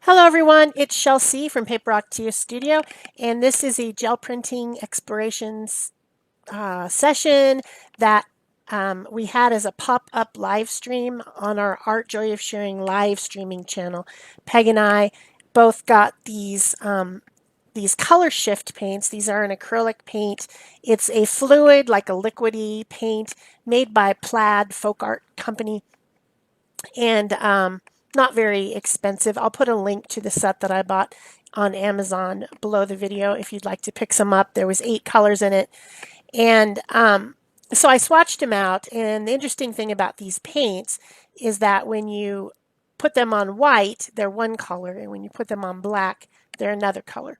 Hello everyone, it's Shel from Paper Rock Studio, and this is a gel printing explorations session that we had as a pop-up live stream on our Art Joy of Sharing live streaming channel. Peg and I both got these color shift paints. These are an acrylic paint. It's a fluid, like a liquidy paint made by Plaid Folk Art Company, and not very expensive. I'll put a link to the set that I bought on Amazon below the video if you'd like to pick some up. There was 8 colors in it, and so I swatched them out. And the interesting thing about these paints is that when you put them on white, they're one color, and when you put them on black, they're another color.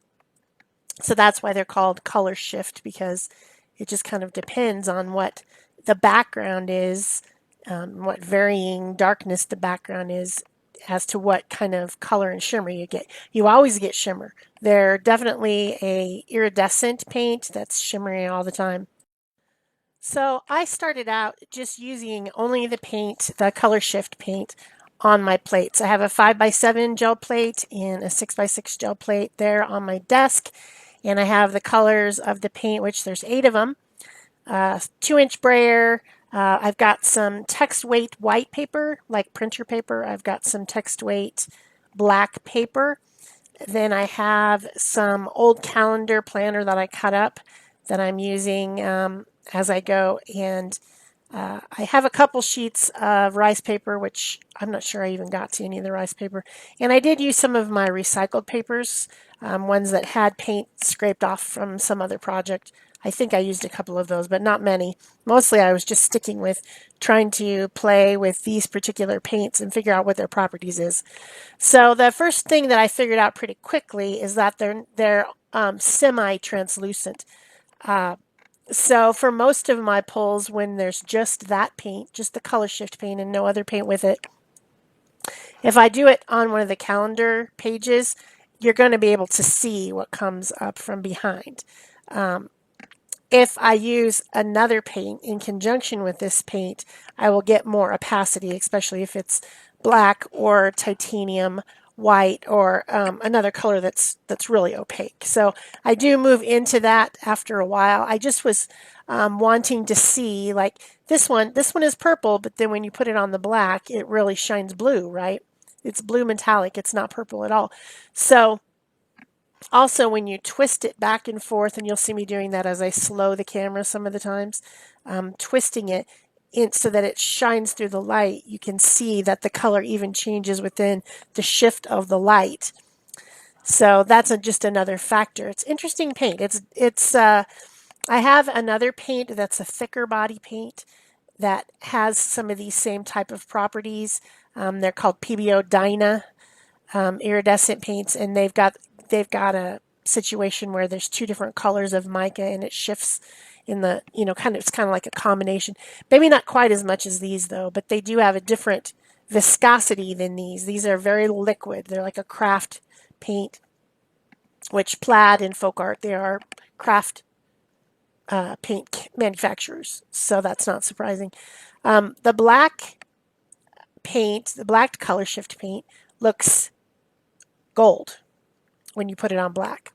So that's why they're called color shift, because it just kind of depends on what the background is, what varying darkness the background is, as to what kind of color and shimmer you get. You always get shimmer. They're definitely a iridescent paint that's shimmering all the time. So I started out just using only the paint, the color shift paint, on my plates. I have a 5x7 gel plate and a 6x6 gel plate there on my desk, and I have the colors of the paint, which there's 8 of them. 2-inch brayer. I've got some text weight white paper, like printer paper. I've got some text weight black paper. Then I have some old calendar planner that I cut up that I'm using as I go. And I have a couple sheets of rice paper, which I'm not sure I even got to any of the rice paper. And I did use some of my recycled papers, ones that had paint scraped off from some other project. I think I used a couple of those, but not many. Mostly I was just sticking with trying to play with these particular paints and figure out what their properties is. So the first thing that I figured out pretty quickly is that they're semi-translucent. So for most of my pulls, when there's just that paint, just the color shift paint and no other paint with it, if I do it on one of the calendar pages, you're going to be able to see what comes up from behind. If I use another paint in conjunction with this paint, I will get more opacity, especially if it's black or titanium white or another color that's really opaque. So I do move into that after a while. I just was wanting to see, like this one is purple, but then when you put it on the black, it really shines blue, right? It's blue metallic. It's not purple at all. So also, when you twist it back and forth, and you'll see me doing that as I slow the camera some of the times, twisting it so that it shines through the light, you can see that the color even changes within the shift of the light. So that's just another factor. It's interesting paint. I have another paint that's a thicker body paint that has some of these same type of properties. They're called PBO Dyna iridescent paints, and they've got a situation where there's 2 different colors of mica, and it shifts in the, it's kind of like a combination. Maybe not quite as much as these though, but they do have a different viscosity than these. These are very liquid. They're like a craft paint, which Plaid and Folk Art, they are craft paint manufacturers, so that's not surprising. The black paint, the black color shift paint, looks gold when you put it on black.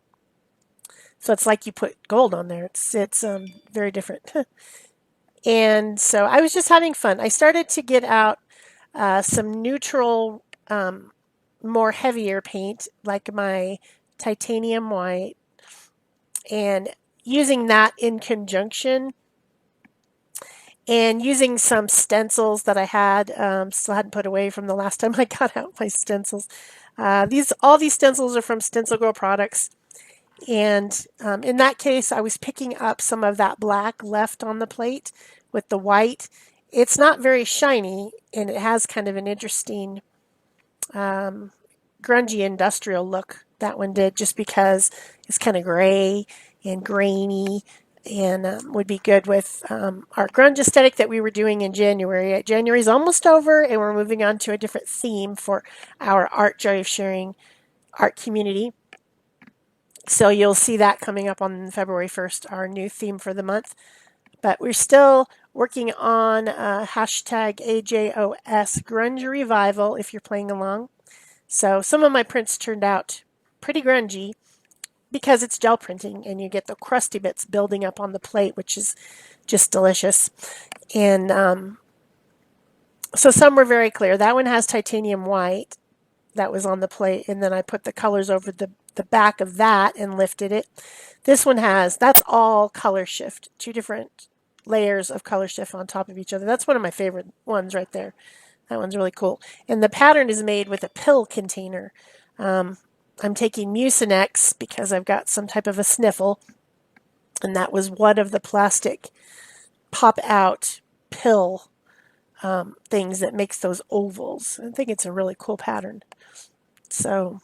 So it's like you put gold on there. It's very different. And so I was just having fun. I started to get out some neutral, more heavier paint, like my titanium white, and using that in conjunction, and using some stencils that I had, still hadn't put away from the last time I got out my stencils. All these stencils are from Stencil Girl products. And in that case, I was picking up some of that black left on the plate with the white. It's not very shiny, and it has kind of an interesting grungy industrial look, that one did, just because it's kind of gray and grainy, and would be good with our grunge aesthetic that we were doing in January. January's almost over, and we're moving on to a different theme for our Art Joy of Sharing art community. So you'll see that coming up on February 1st, our new theme for the month. But we're still working on hashtag AJOS Grunge Revival if you're playing along. So some of my prints turned out pretty grungy because it's gel printing and you get the crusty bits building up on the plate, which is just delicious. And so some were very clear. That one has titanium white that was on the plate, and then I put the colors over the back of that and lifted it. This one has, that's all color shift, two different layers of color shift on top of each other. That's one of my favorite ones right there. That one's really cool. And the pattern is made with a pill container. I'm taking Mucinex because I've got some type of a sniffle, and that was one of the plastic pop out pill things that makes those ovals. I think it's a really cool pattern. So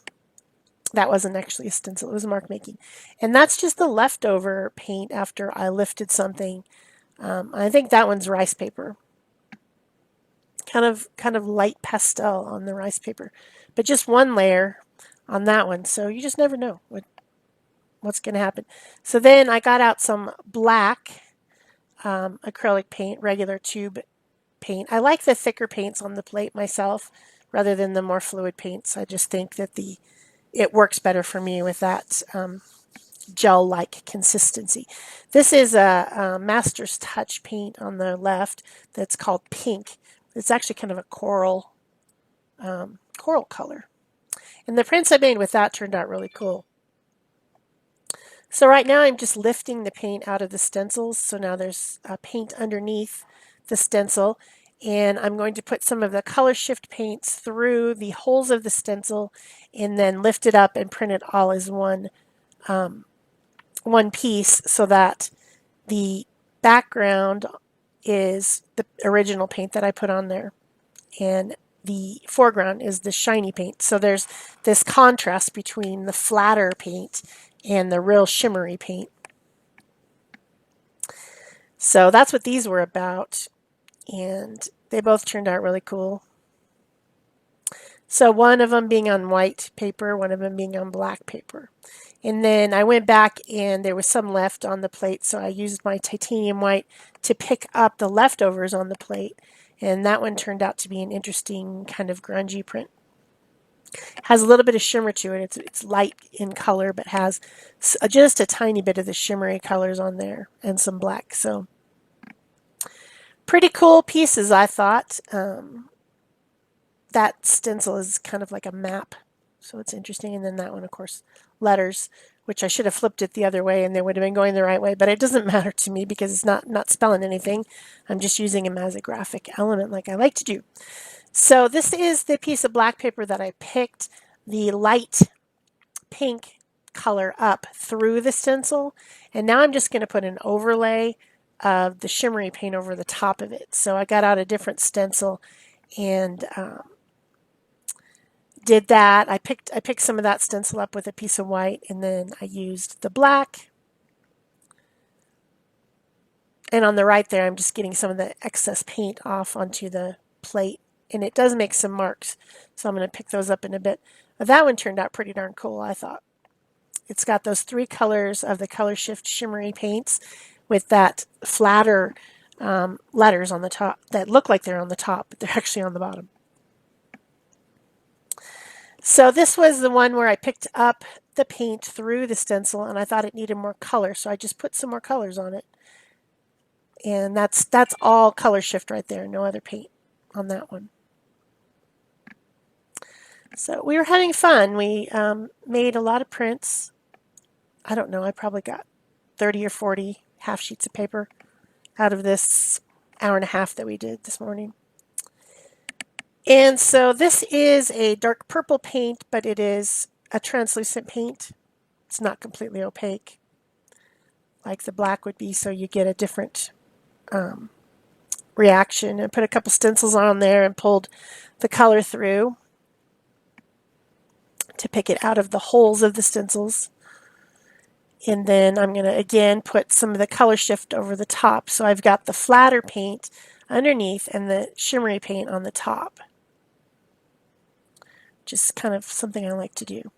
that wasn't actually a stencil, it was mark making. And that's just the leftover paint after I lifted something. I think that one's rice paper. Kind of light pastel on the rice paper. But just one layer on that one. So you just never know what's going to happen. So then I got out some black acrylic paint, regular tube paint. I like the thicker paints on the plate myself rather than the more fluid paints. I just think that it works better for me with that gel-like consistency. This is a Master's Touch paint on the left that's called Pink. It's actually kind of a coral color. And the prints I made with that turned out really cool. So right now I'm just lifting the paint out of the stencils. So now there's paint underneath the stencil. And I'm going to put some of the color shift paints through the holes of the stencil and then lift it up and print it all as one piece so that the background is the original paint that I put on there. And the foreground is the shiny paint. So there's this contrast between the flatter paint and the real shimmery paint. So that's what these were about. And they both turned out really cool. So one of them being on white paper, one of them being on black paper. And then I went back and there was some left on the plate, so I used my titanium white to pick up the leftovers on the plate. And that one turned out to be an interesting kind of grungy print. Has a little bit of shimmer to it. It's light in color, but has just a tiny bit of the shimmery colors on there and some black. So pretty cool pieces, I thought. That stencil is kind of like a map, so it's interesting. And then that one, of course, letters, which I should have flipped it the other way and they would have been going the right way, but it doesn't matter to me because it's not spelling anything. I'm just using them as a graphic element like I like to do. So this is the piece of black paper that I picked the light pink color up through the stencil, and now I'm just going to put an overlay of the shimmery paint over the top of it. So I got out a different stencil and did that. I picked some of that stencil up with a piece of white, and then I used the black. And on the right there, I'm just getting some of the excess paint off onto the plate, and it does make some marks. So I'm going to pick those up in a bit. But that one turned out pretty darn cool, I thought. It's got those three colors of the color shift shimmery paints with that flatter letters on the top that look like they're on the top, but they're actually on the bottom. So this was the one where I picked up the paint through the stencil and I thought it needed more color, so I just put some more colors on it. And that's all color shift right there, no other paint on that one. So we were having fun. We made a lot of prints. I don't know, I probably got 30 or 40 half sheets of paper out of this hour and a half that we did this morning. And so this is a dark purple paint, but it is a translucent paint. It's not completely opaque like the black would be, so you get a different reaction. And put a couple stencils on there and pulled the color through to pick it out of the holes of the stencils. And then I'm going to again put some of the color shift over the top. So I've got the flatter paint underneath and the shimmery paint on the top. Just kind of something I like to do.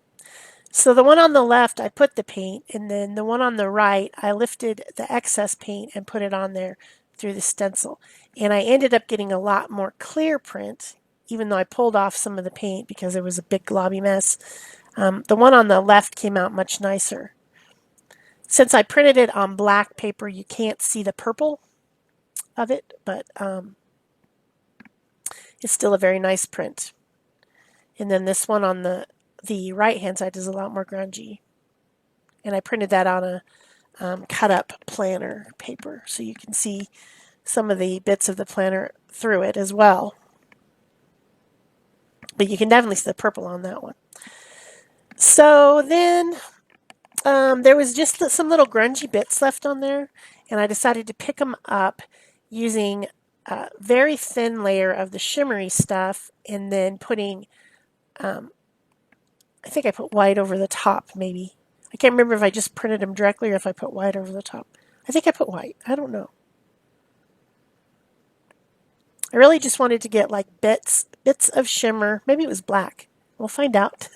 So the one on the left, I put the paint, and then the one on the right, I lifted the excess paint and put it on there through the stencil. And I ended up getting a lot more clear print even though I pulled off some of the paint because it was a big globby mess. The one on the left came out much nicer. Since I printed it on black paper, you can't see the purple of it, but it's still a very nice print. And then this one on the right-hand side is a lot more grungy. And I printed that on a cut-up planner paper, so you can see some of the bits of the planner through it as well. But you can definitely see the purple on that one. So then there was just some little grungy bits left on there, and I decided to pick them up using a very thin layer of the shimmery stuff and then putting, I think I put white over the top maybe. I can't remember if I just printed them directly or if I put white over the top. I think I put white. I don't know. I really just wanted to get like bits of shimmer. Maybe it was black. We'll find out.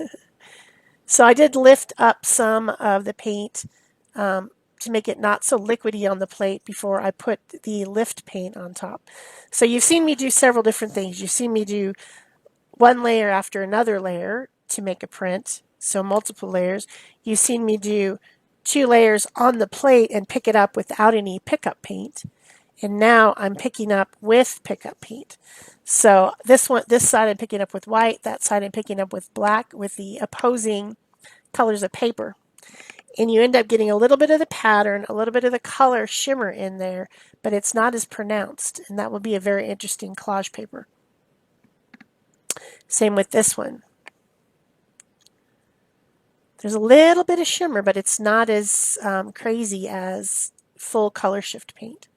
So I did lift up some of the paint to make it not so liquidy on the plate before I put the lift paint on top. So you've seen me do several different things. You've seen me do one layer after another layer to make a print, so multiple layers. You've seen me do 2 layers on the plate and pick it up without any pickup paint. And now I'm picking up with pickup paint. So this side I'm picking up with white, that side I'm picking up with black with the opposing colors of paper. And you end up getting a little bit of the pattern, a little bit of the color shimmer in there, but it's not as pronounced. And that will be a very interesting collage paper. Same with this one. There's a little bit of shimmer, but it's not as crazy as full color shift paint.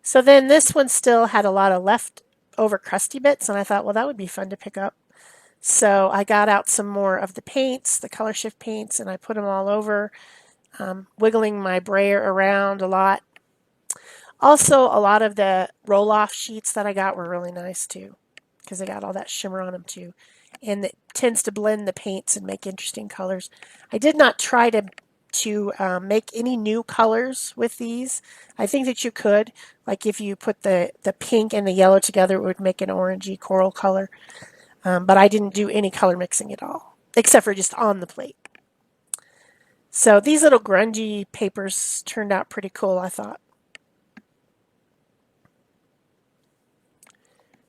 So then this one still had a lot of leftover crusty bits, and I thought, well, that would be fun to pick up. So I got out some more of the paints, the color shift paints, and I put them all over, wiggling my brayer around a lot. Also, a lot of the roll-off sheets that I got were really nice too, because they got all that shimmer on them too. And it tends to blend the paints and make interesting colors. I did not try to make any new colors with these. I think that you could, like if you put the pink and the yellow together, it would make an orangey coral color. But I didn't do any color mixing at all, except for just on the plate. So these little grungy papers turned out pretty cool, I thought.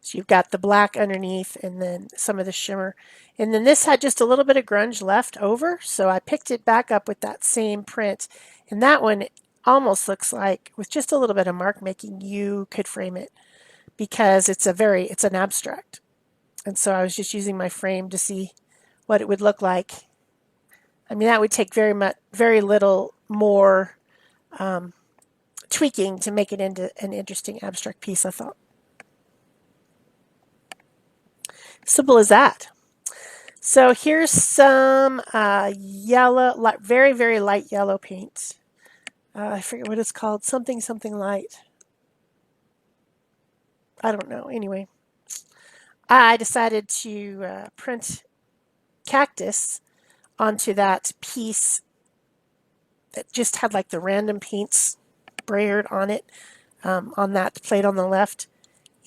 So you've got the black underneath and then some of the shimmer. And then this had just a little bit of grunge left over, so I picked it back up with that same print. And that one almost looks like, with just a little bit of mark making, you could frame it because it's an abstract. And so I was just using my frame to see what it would look like. I mean, that would take very little more tweaking to make it into an interesting abstract piece, I thought. Simple as that. So here's some yellow, very, very light yellow paint. I forget what it's called. Something light. I don't know. Anyway, I decided to print cactus onto that piece that just had like the random paints brayered on it, on that plate on the left.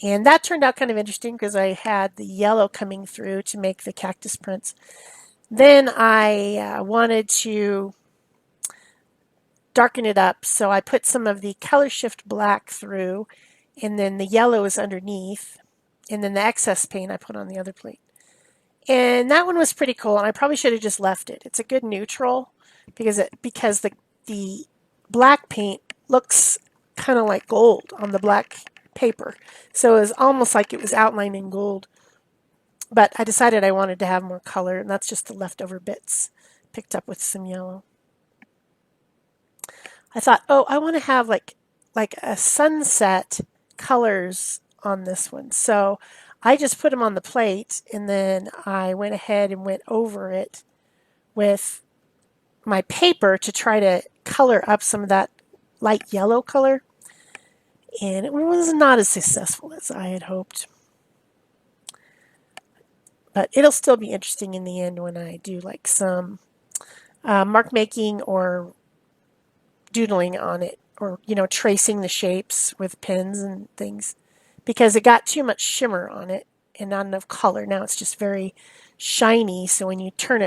And that turned out kind of interesting because I had the yellow coming through to make the cactus prints. Then I wanted to darken it up, so I put some of the color shift black through, and then the yellow is underneath, and then the excess paint I put on the other plate. And that one was pretty cool, and I probably should have just left it. It's a good neutral because the black paint looks kind of like gold on the black paper. So it was almost like it was outlined in gold. But I decided I wanted to have more color, and that's just the leftover bits picked up with some yellow. I thought, oh, I want to have like a sunset colors on this one. So I just put them on the plate, and then I went ahead and went over it with my paper to try to color up some of that light yellow color. And it was not as successful as I had hoped. But it'll still be interesting in the end when I do like some mark making or doodling on it, or tracing the shapes with pens and things, because it got too much shimmer on it and not enough color. Now it's just very shiny, so when you turn it